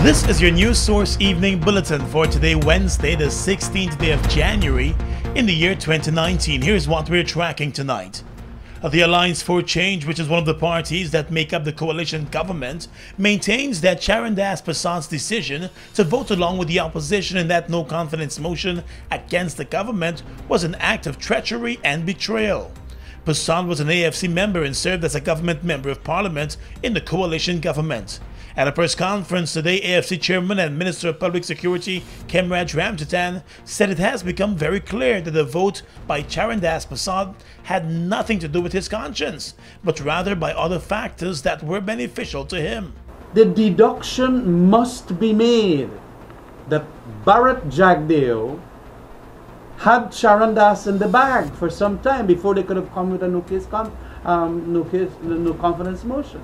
This is your News Source Evening Bulletin for today, Wednesday, the 16th day of January in the year 2019. Here's what we're tracking tonight. The Alliance for Change, which is one of the parties that make up the coalition government, maintains that Charan Das Prasad's decision to vote along with the opposition in that no-confidence motion against the government was an act of treachery and betrayal. Prasad was an AFC member and served as a government member of parliament in the coalition government. At a press conference today, AFC Chairman and Minister of Public Security Khemraj Ramjatan said it has become very clear that the vote by Charan Das Prasad had nothing to do with his conscience, but rather by other factors that were beneficial to him. The deduction must be made that Bharat Jagdeo had Charan Das in the bag for some time before they could have come with a no confidence motion.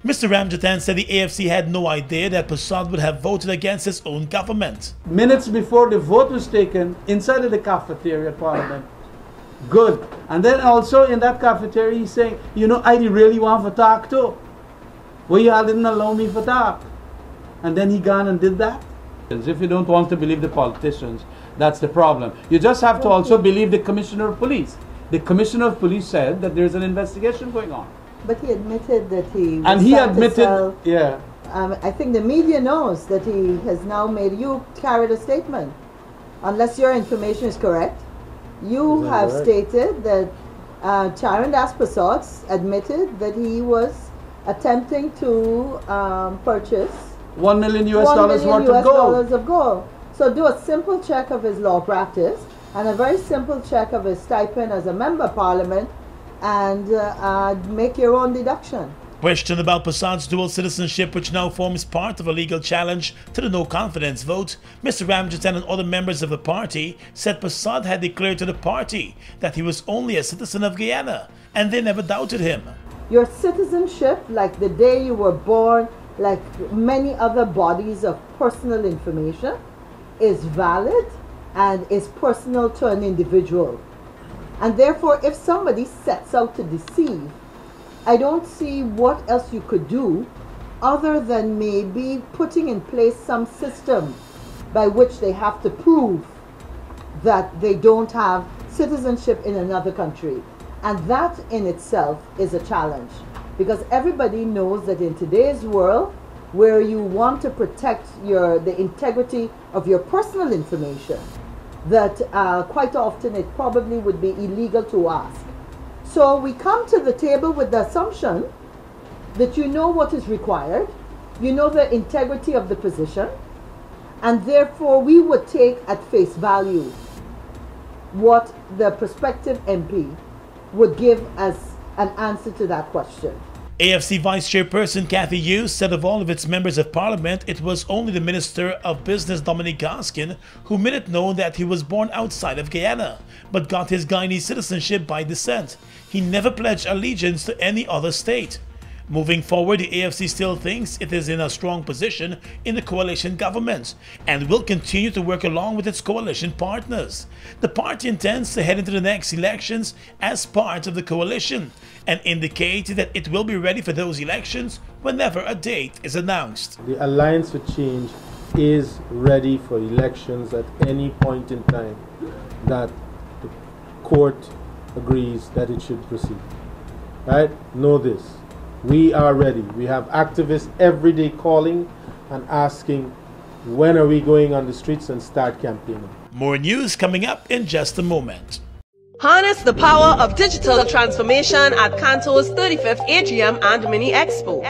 Mr. Ramjatan said the AFC had no idea that Prasad would have voted against his own government. Minutes before the vote was taken, inside of the cafeteria at Parliament. Good. And then also in that cafeteria he's saying, you know, I really want to talk too. Well, you all didn't allow me to talk. And then he gone and did that. If you don't want to believe the politicians, that's the problem. You just have to also believe the Commissioner of Police. The Commissioner of Police said that there's an investigation going on. But he admitted that he was and he admitted, yeah. I think the media knows that he has now made, you carried a statement. Unless your information is correct, you have stated that Charan Das Prasad admitted that he was attempting to purchase $1 million worth of gold. So do a simple check of his law practice and a very simple check of his stipend as a member of parliament, and make your own deduction. Question about Prasad's dual citizenship, which now forms part of a legal challenge to the no-confidence vote. Mr. Ramjatan and other members of the party said Prasad had declared to the party that he was only a citizen of Guyana, and they never doubted him. Your citizenship, like the day you were born, like many other bodies of personal information, is valid and is personal to an individual. And therefore, if somebody sets out to deceive, I don't see what else you could do other than maybe putting in place some system by which they have to prove that they don't have citizenship in another country. And that in itself is a challenge, because everybody knows that in today's world, where you want to protect the integrity of your personal information, that quite often it probably would be illegal to ask. So we come to the table with the assumption that you know what is required, you know the integrity of the position, and therefore we would take at face value what the prospective MP would give as an answer to that question. AFC Vice Chairperson Kathy Hughes said of all of its members of parliament, it was only the Minister of Business Dominic Gaskin who made it known that he was born outside of Guyana, but got his Guyanese citizenship by descent. He never pledged allegiance to any other state. Moving forward, the AFC still thinks it is in a strong position in the coalition government and will continue to work along with its coalition partners. The party intends to head into the next elections as part of the coalition and indicated that it will be ready for those elections whenever a date is announced. The Alliance for Change is ready for elections at any point in time that the court agrees that it should proceed. Right? Know this. We are ready. We have activists every day calling and asking, when are we going on the streets and start campaigning? More news coming up in just a moment. Harness the power of digital transformation at Canto's 35th AGM and Mini Expo.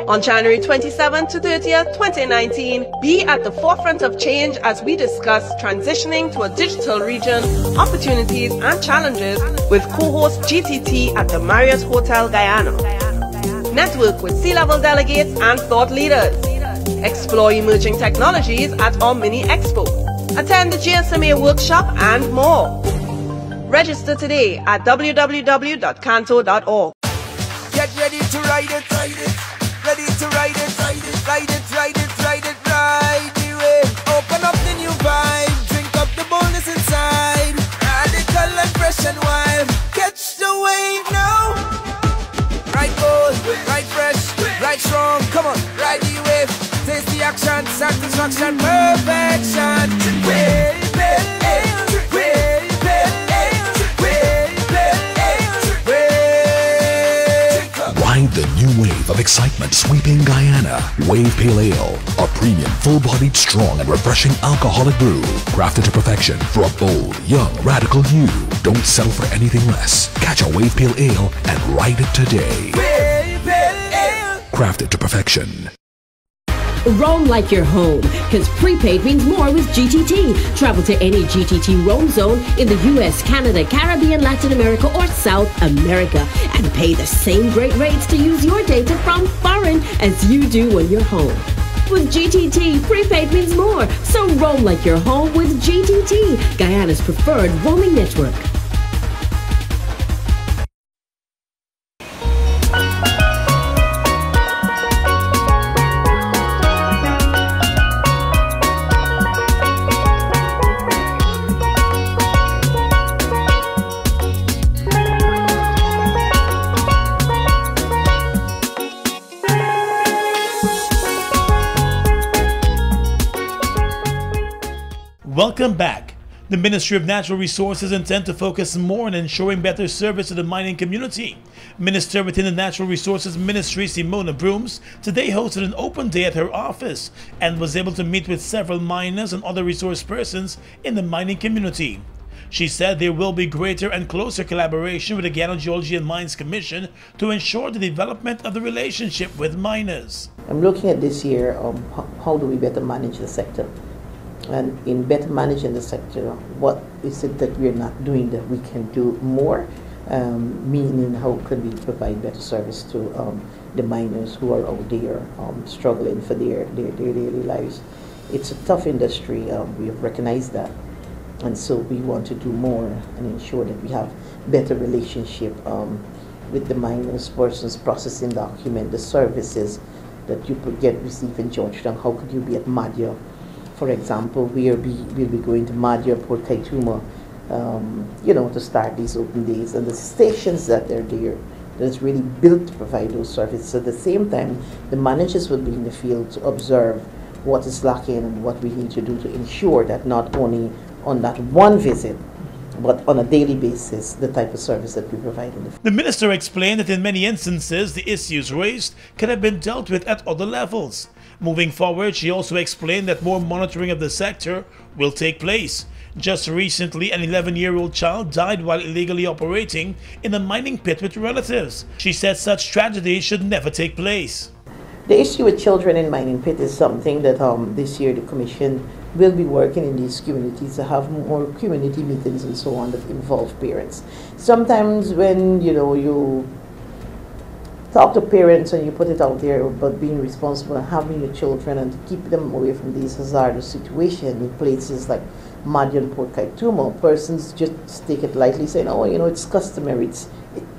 On January 27th to 30th, 2019, be at the forefront of change as we discuss transitioning to a digital region, opportunities and challenges with co-host GTT at the Marriott Hotel Guyana. Network with C-level delegates and thought leaders. Explore emerging technologies at our Mini Expo. Attend the GSMA workshop and more. Register today at www.canto.org. Get ready to ride it, ready to ride it, ride the wave. Open up the new vibe, drink up the boldness inside. Radical and fresh and wild, catch the wave now. Ride bold, ride fresh, ride strong, come on, ride the wave. Taste the Attraction, satisfaction, perfection. Ride the new wave of excitement sweeping Guyana. Wave Pale Ale, a premium, full-bodied, strong and refreshing alcoholic brew, crafted to perfection for a bold, young, radical you. Don't settle for anything less. Catch a Wave Pale Ale and ride it today. Wave Pale Ale. Crafted to perfection. Roam like you're home, because prepaid means more with GTT. Travel to any GTT roam zone in the US, Canada, Caribbean, Latin America, or South America, and pay the same great rates to use your data from foreign as you do when you're home. With GTT, prepaid means more, so roam like you're home with GTT, Guyana's preferred roaming network. Welcome back. The Ministry of Natural Resources intend to focus more on ensuring better service to the mining community. Minister within the Natural Resources Ministry, Simona Brooms, today hosted an open day at her office and was able to meet with several miners and other resource persons in the mining community. She said there will be greater and closer collaboration with the Guyana Geology Mines Commission to ensure the development of the relationship with miners. I'm looking at this year, how do we better manage the sector? And in better managing the sector, what is it that we're not doing that we can do more? Meaning, how can we provide better service to the miners who are out there struggling for their daily lives? It's a tough industry, we have recognized that. And so we want to do more and ensure that we have better relationship with the miners, persons processing document, the services that you could receive in Georgetown. How could you be at Madhya? For example, we'll be going to Madhya, Port Kaituma, to start these open days. And the stations that are there, that's really built to provide those services. At the same time, the managers will be in the field to observe what is lacking and what we need to do to ensure that not only on that one visit, but on a daily basis, the type of service that we provide in the field. The minister explained that in many instances, the issues raised could have been dealt with at other levels. Moving forward, she also explained that more monitoring of the sector will take place. Just recently, an 11-year-old child died while illegally operating in a mining pit with relatives. She said such tragedies should never take place. The issue with children in mining pit is something that this year the Commission will be working in these communities to have more community meetings and so on that involve parents. Sometimes when you talk to parents and you put it out there about being responsible and having your children and to keep them away from these hazardous situations in places like Madhya and Port Kaituma, persons just take it lightly, saying, it's customary,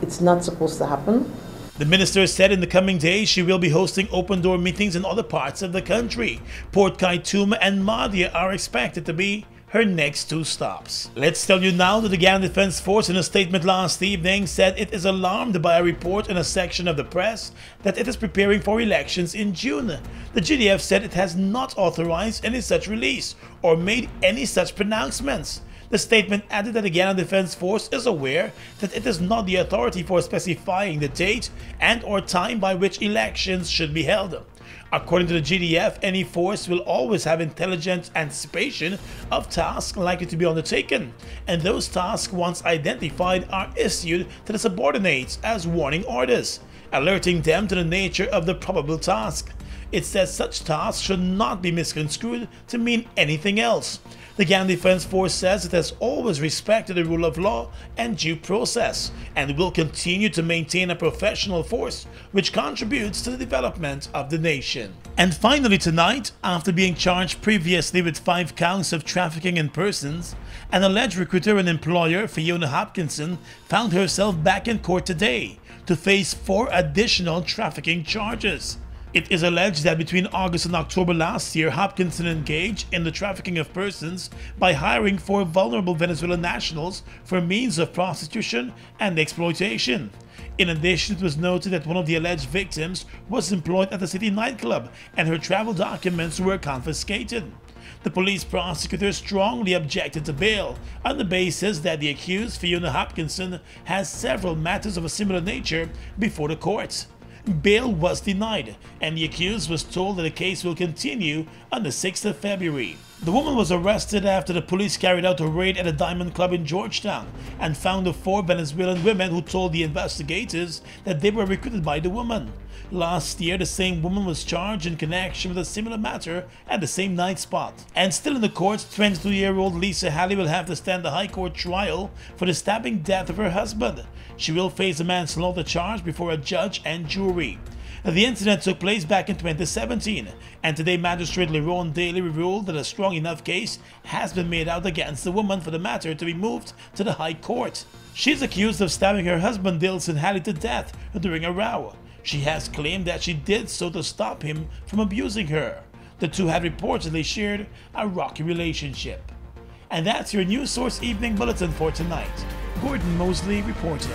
it's not supposed to happen. The minister said in the coming days she will be hosting open-door meetings in other parts of the country. Port Kaituma and Madhya are expected to be her next two stops. Let's tell you now that the Guyana Defense Force in a statement last evening said it is alarmed by a report in a section of the press that it is preparing for elections in June. The GDF said it has not authorized any such release or made any such pronouncements. The statement added that the Guyana Defense Force is aware that it is not the authority for specifying the date and/or time by which elections should be held. According to the GDF, any force will always have intelligent anticipation of tasks likely to be undertaken, and those tasks, once identified, are issued to the subordinates as warning orders, alerting them to the nature of the probable task. It says such tasks should not be misconstrued to mean anything else. The Guyana Defense Force says it has always respected the rule of law and due process and will continue to maintain a professional force which contributes to the development of the nation. And finally tonight, after being charged previously with 5 counts of trafficking in persons, an alleged recruiter and employer, Fiona Hopkinson, found herself back in court today to face 4 additional trafficking charges. It is alleged that between August and October last year, Hopkinson engaged in the trafficking of persons by hiring 4 vulnerable Venezuelan nationals for means of prostitution and exploitation. In addition, it was noted that one of the alleged victims was employed at the city nightclub and her travel documents were confiscated. The police prosecutor strongly objected to bail on the basis that the accused, Fiona Hopkinson, has several matters of a similar nature before the courts. Bail was denied, and the accused was told that the case will continue on the 6th of February. The woman was arrested after the police carried out a raid at a diamond club in Georgetown and found the 4 Venezuelan women who told the investigators that they were recruited by the woman. Last year, the same woman was charged in connection with a similar matter at the same night spot. And still in the courts, 22-year-old Lisa Halle will have to stand the High Court trial for the stabbing death of her husband. She will face a manslaughter charge before a judge and jury. The incident took place back in 2017, and today Magistrate Leron Daly ruled that a strong enough case has been made out against the woman for the matter to be moved to the High Court. She is accused of stabbing her husband Dilson Halle to death during a row. She has claimed that she did so to stop him from abusing her. The two had reportedly shared a rocky relationship. And that's your News Source Evening Bulletin for tonight. Gordon Mosley reporting.